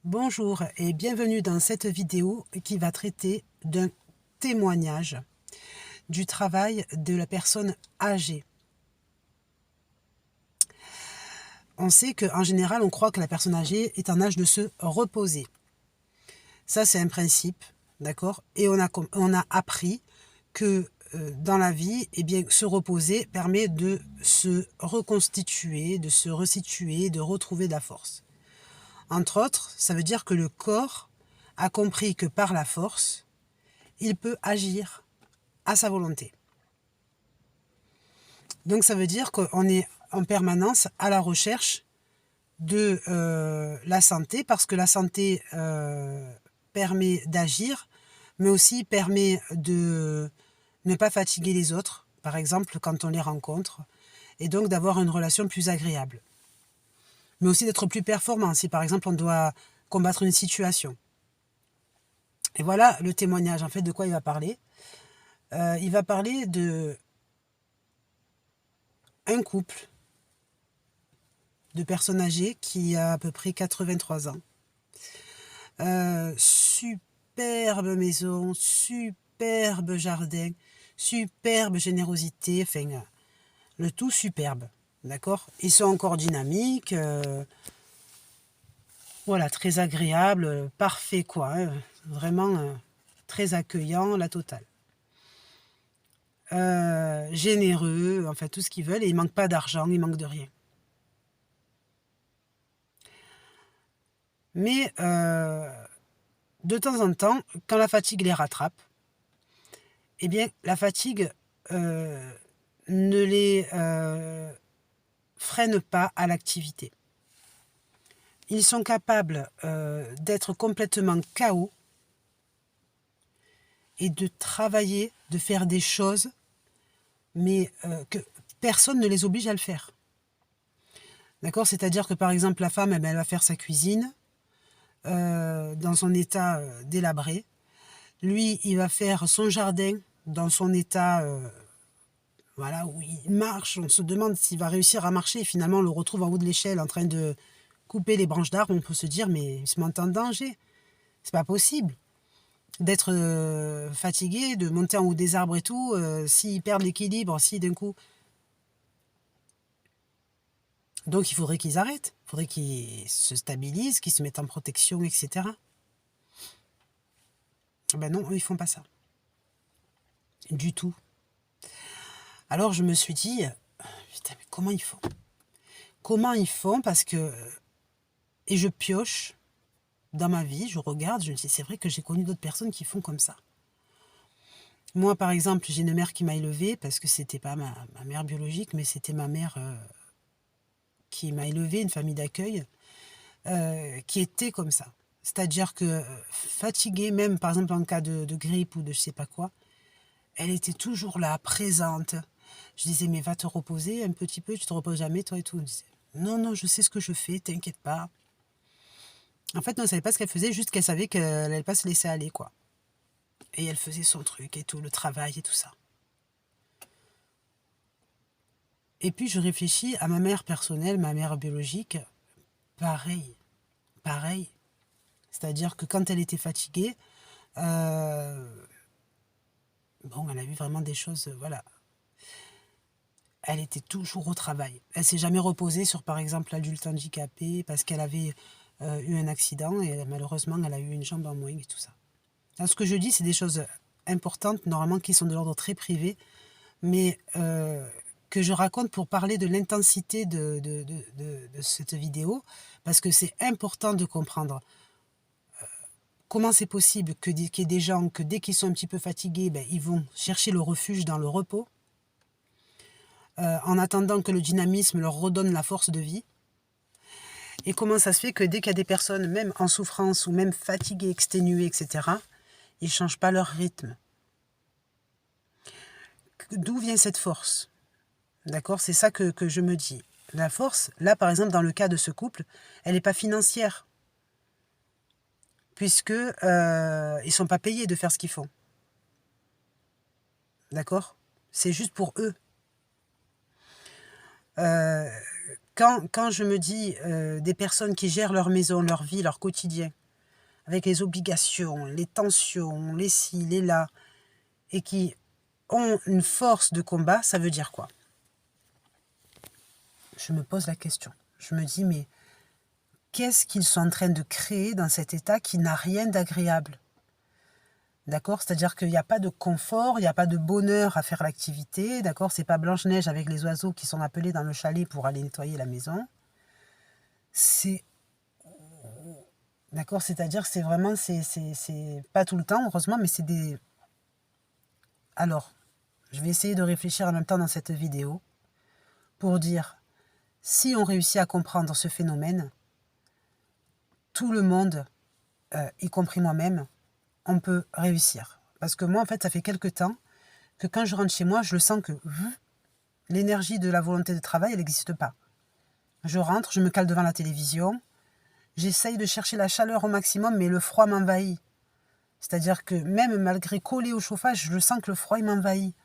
Bonjour et bienvenue dans cette vidéo qui va traiter d'un témoignage du travail de la personne âgée. On sait qu'en général, on croit que la personne âgée est en âge de se reposer. Ça, c'est un principe, d'accord? Et on a appris que dans la vie, eh bien, se reposer permet de se reconstituer, de se resituer, de retrouver de la force. Entre autres, ça veut dire que le corps a compris que par la force, il peut agir à sa volonté. Donc ça veut dire qu'on est en permanence à la recherche de la santé, parce que la santé permet d'agir, mais aussi permet de ne pas fatiguer les autres, par exemple quand on les rencontre, et donc d'avoir une relation plus agréable. Mais aussi d'être plus performant, si par exemple on doit combattre une situation. Et voilà le témoignage, en fait, de quoi il va parler. Il va parler de un couple de personnes âgées qui a à peu près 83 ans. Superbe maison, superbe jardin, superbe générosité, enfin, le tout superbe, d'accord? Ils sont encore dynamiques, voilà, très agréable, parfait quoi, hein, vraiment très accueillant, la totale. Généreux, enfin tout ce qu'ils veulent, et ils manquent pas d'argent, ils manquent de rien. Mais de temps en temps, quand la fatigue les rattrape, eh bien la fatigue ne les freine pas à l'activité. Ils sont capables d'être complètement KO et de travailler, de faire des choses, mais que personne ne les oblige à le faire. D'accord? C'est-à-dire que par exemple, la femme, elle va faire sa cuisine dans son état délabré. Lui, il va faire son jardin dans son état, voilà, où il marche. On se demande s'il va réussir à marcher. Et finalement, on le retrouve en haut de l'échelle en train de couper les branches d'arbres. On peut se dire, mais il se met en danger. C'est pas possible d'être fatigué, de monter en haut des arbres et tout. S'il perd l'équilibre, si d'un coup... Donc il faudrait qu'ils arrêtent. Il faudrait qu'ils se stabilisent, qu'ils se mettent en protection, etc. Ben non, eux, ils font pas ça. Du tout. Alors je me suis dit, putain, mais comment ils font? Comment ils font? Parce que... Et je pioche dans ma vie, je regarde, je me dis, c'est vrai que j'ai connu d'autres personnes qui font comme ça. Moi, par exemple, j'ai une mère qui m'a élevée, parce que c'était pas ma mère biologique, mais c'était ma mère qui m'a élevée, une famille d'accueil, qui était comme ça. C'est-à-dire que fatiguée, même par exemple en cas de grippe ou de je sais pas quoi, elle était toujours là, présente. Je disais, mais va te reposer un petit peu, tu te reposes jamais, toi et tout. Elle disait, non, non, je sais ce que je fais, t'inquiète pas. En fait, non, elle savait pas ce qu'elle faisait, juste qu'elle savait qu'elle n'allait pas se laisser aller, quoi. Et elle faisait son truc et tout, le travail et tout ça. Et puis je réfléchis à ma mère personnelle, ma mère biologique, pareil, pareil. C'est-à-dire que quand elle était fatiguée, bon, elle a vu vraiment des choses, voilà. Elle était toujours au travail. Elle s'est jamais reposée sur, par exemple, l'adulte handicapé parce qu'elle avait eu un accident et malheureusement, elle a eu une jambe en moins et tout ça. Alors, ce que je dis, c'est des choses importantes, normalement, qui sont de l'ordre très privé, mais que je raconte pour parler de l'intensité de cette vidéo, parce que c'est important de comprendre comment c'est possible qu'il y ait des gens que dès qu'ils sont un petit peu fatigués, ben, ils vont chercher le refuge dans le repos, en attendant que le dynamisme leur redonne la force de vie. Et comment ça se fait que dès qu'il y a des personnes, même en souffrance ou même fatiguées, exténuées, etc., ils ne changent pas leur rythme. D'où vient cette force? D'accord? C'est ça que je me dis. La force, là par exemple dans le cas de ce couple, elle n'est pas financière. Puisque ils ne sont pas payés de faire ce qu'ils font. D'accord? C'est juste pour eux. Quand je me dis des personnes qui gèrent leur maison, leur vie, leur quotidien, avec les obligations, les tensions, les ci, les là, et qui ont une force de combat, ça veut dire quoi? Je me pose la question. Je me dis, mais qu'est-ce qu'ils sont en train de créer dans cet état qui n'a rien d'agréable? D'accord? C'est-à-dire qu'il n'y a pas de confort, il n'y a pas de bonheur à faire l'activité, d'accord? C'est pas Blanche-Neige avec les oiseaux qui sont appelés dans le chalet pour aller nettoyer la maison. C'est... D'accord? C'est-à-dire que c'est vraiment... C'est pas tout le temps, heureusement, mais c'est des... Alors, je vais essayer de réfléchir en même temps dans cette vidéo pour dire, si on réussit à comprendre ce phénomène, tout le monde, y compris moi-même, on peut réussir. Parce que moi, en fait, ça fait quelque temps que quand je rentre chez moi, je le sens que l'énergie de la volonté de travail, elle n'existe pas. Je rentre, je me cale devant la télévision, j'essaye de chercher la chaleur au maximum, mais le froid m'envahit. C'est-à-dire que même malgré coller au chauffage, je sens que le froid, il m'envahit.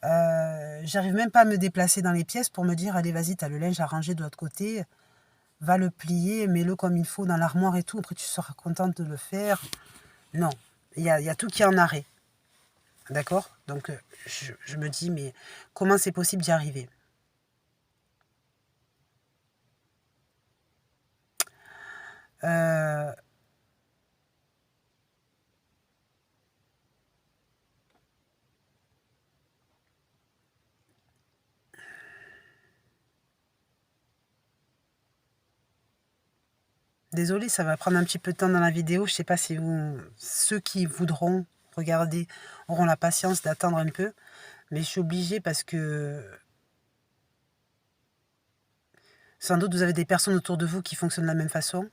J'arrive même pas à me déplacer dans les pièces pour me dire, allez, vas-y, t'as le linge à ranger de l'autre côté, va le plier, mets-le comme il faut dans l'armoire et tout, après tu seras contente de le faire. Non, il y a tout qui est en arrêt. D'accord? Donc, je me dis, mais comment c'est possible d'y arriver? Euh, Désolée, ça va prendre un petit peu de temps dans la vidéo. Je sais pas si ceux qui voudront regarder auront la patience d'attendre un peu. Mais je suis obligée parce que sans doute vous avez des personnes autour de vous qui fonctionnent de la même façon.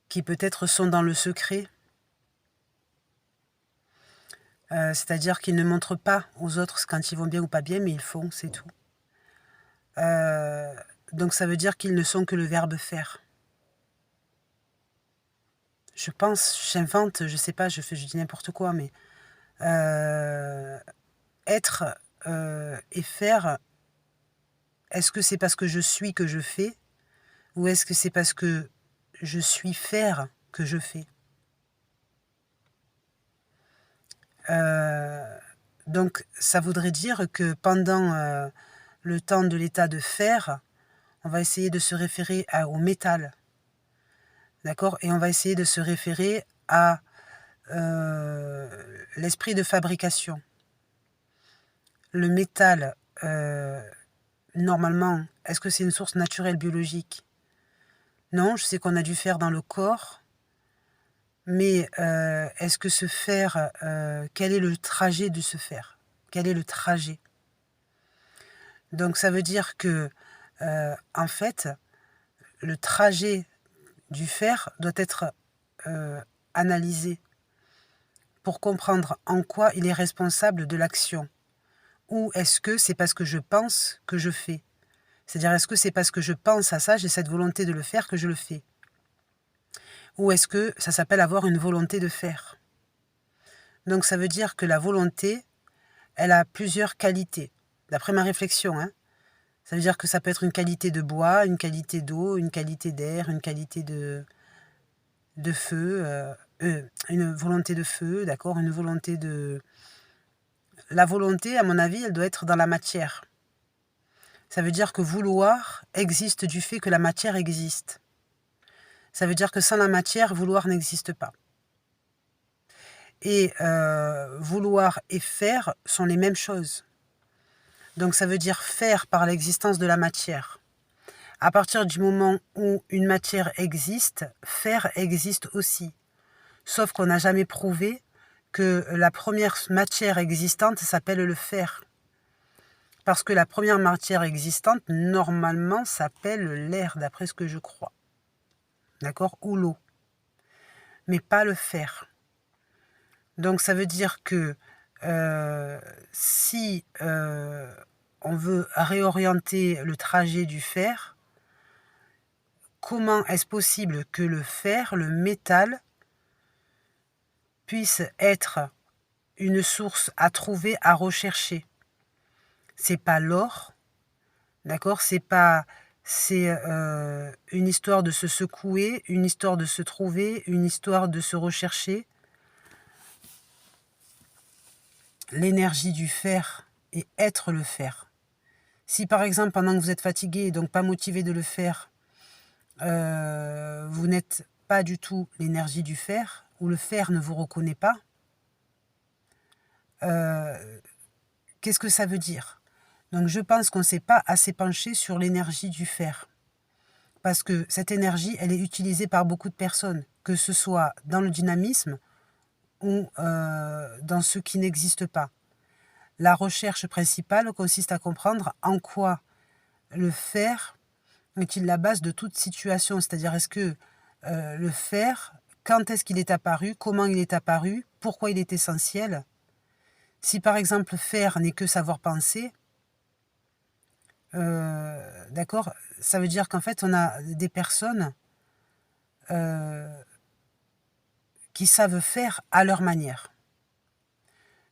Qui peut-être sont dans le secret. C'est-à-dire qu'ils ne montrent pas aux autres quand ils vont bien ou pas bien, mais ils font, c'est tout. Donc ça veut dire qu'ils ne sont que le verbe faire. Je pense, j'invente, je sais pas, je dis n'importe quoi, mais être et faire, est-ce que c'est parce que je suis que je fais, ou est-ce que c'est parce que je suis faire que je fais? Donc ça voudrait dire que pendant le temps de l'état de faire, on va essayer de se référer au métal, d'accord? Et on va essayer de se référer à l'esprit de fabrication. Le métal, normalement, est-ce que c'est une source naturelle biologique? Non, je sais qu'on a du fer dans le corps, mais est-ce que ce fer, quel est le trajet de ce fer? Quel est le trajet? Donc ça veut dire que, en fait, le trajet du fer doit être analysé pour comprendre en quoi il est responsable de l'action. Ou est-ce que c'est parce que je pense que je fais? C'est-à-dire, est-ce que c'est parce que je pense à ça, j'ai cette volonté de le faire que je le fais? Ou est-ce que ça s'appelle avoir une volonté de faire? Donc ça veut dire que la volonté, elle a plusieurs qualités, d'après ma réflexion. Hein. Ça veut dire que ça peut être une qualité de bois, une qualité d'eau, une qualité d'air, une qualité de feu, une volonté de feu, d'accord, une volonté de... La volonté, à mon avis, elle doit être dans la matière. Ça veut dire que vouloir existe du fait que la matière existe. Ça veut dire que sans la matière, vouloir n'existe pas. Et vouloir et faire sont les mêmes choses. Donc ça veut dire faire par l'existence de la matière. À partir du moment où une matière existe, faire existe aussi. Sauf qu'on n'a jamais prouvé que la première matière existante s'appelle le fer. Parce que la première matière existante, normalement, s'appelle l'air, d'après ce que je crois. D'accord? Ou l'eau. Mais pas le fer. Donc ça veut dire que si on veut réorienter le trajet du fer, comment est-ce possible que le fer, le métal, puisse être une source à trouver, à rechercher? c'est pas l'or, d'accord? C'est pas... C'est une histoire de se secouer, une histoire de se trouver, une histoire de se rechercher. L'énergie du faire et être le faire. Si par exemple, pendant que vous êtes fatigué et donc pas motivé de le faire, vous n'êtes pas du tout l'énergie du faire, ou le faire ne vous reconnaît pas, qu'est-ce que ça veut dire? Donc je pense qu'on ne s'est pas assez penché sur l'énergie du faire. Parce que cette énergie, elle est utilisée par beaucoup de personnes, que ce soit dans le dynamisme ou dans ce qui n'existe pas. La recherche principale consiste à comprendre en quoi le faire est-il la base de toute situation. C'est-à-dire, est-ce que le faire, quand est-ce qu'il est apparu, comment il est apparu, pourquoi il est essentiel. Si par exemple faire n'est que savoir penser, d'accord, ça veut dire qu'en fait on a des personnes qui savent faire à leur manière.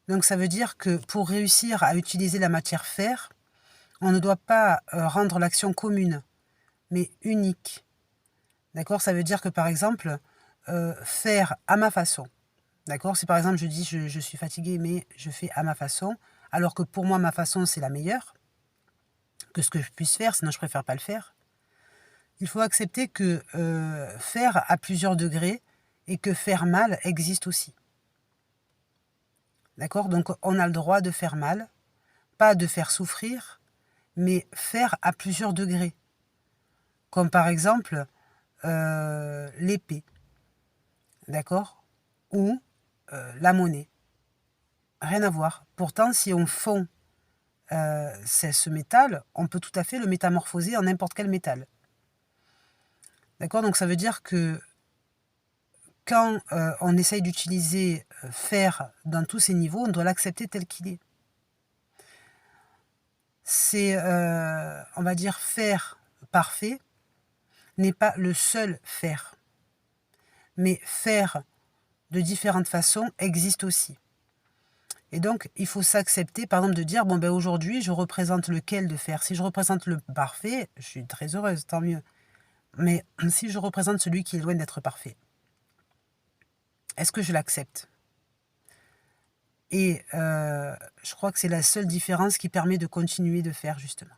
Donc ça veut dire que pour réussir à utiliser la matière faire, on ne doit pas rendre l'action commune, mais unique. D'accord? Ça veut dire que par exemple, faire à ma façon. D'accord? Si par exemple je dis je suis fatiguée mais je fais à ma façon, alors que pour moi ma façon c'est la meilleure, que ce que je puisse faire, sinon je préfère pas le faire. Il faut accepter que faire à plusieurs degrés et que faire mal existe aussi. D'accord? Donc on a le droit de faire mal, pas de faire souffrir, mais faire à plusieurs degrés. Comme par exemple l'épée, d'accord? Ou la monnaie. Rien à voir. Pourtant, si on fond c'est ce métal, on peut tout à fait le métamorphoser en n'importe quel métal. D'accord? Donc ça veut dire que quand on essaye d'utiliser faire dans tous ces niveaux, on doit l'accepter tel qu'il est. C'est, on va dire, faire parfait n'est pas le seul faire. Mais faire de différentes façons existe aussi. Et donc, il faut s'accepter, par exemple, de dire, bon ben aujourd'hui, je représente lequel de faire. Si je représente le parfait, je suis très heureuse, tant mieux. Mais si je représente celui qui est loin d'être parfait, est-ce que je l'accepte? Et je crois que c'est la seule différence qui permet de continuer de faire, justement.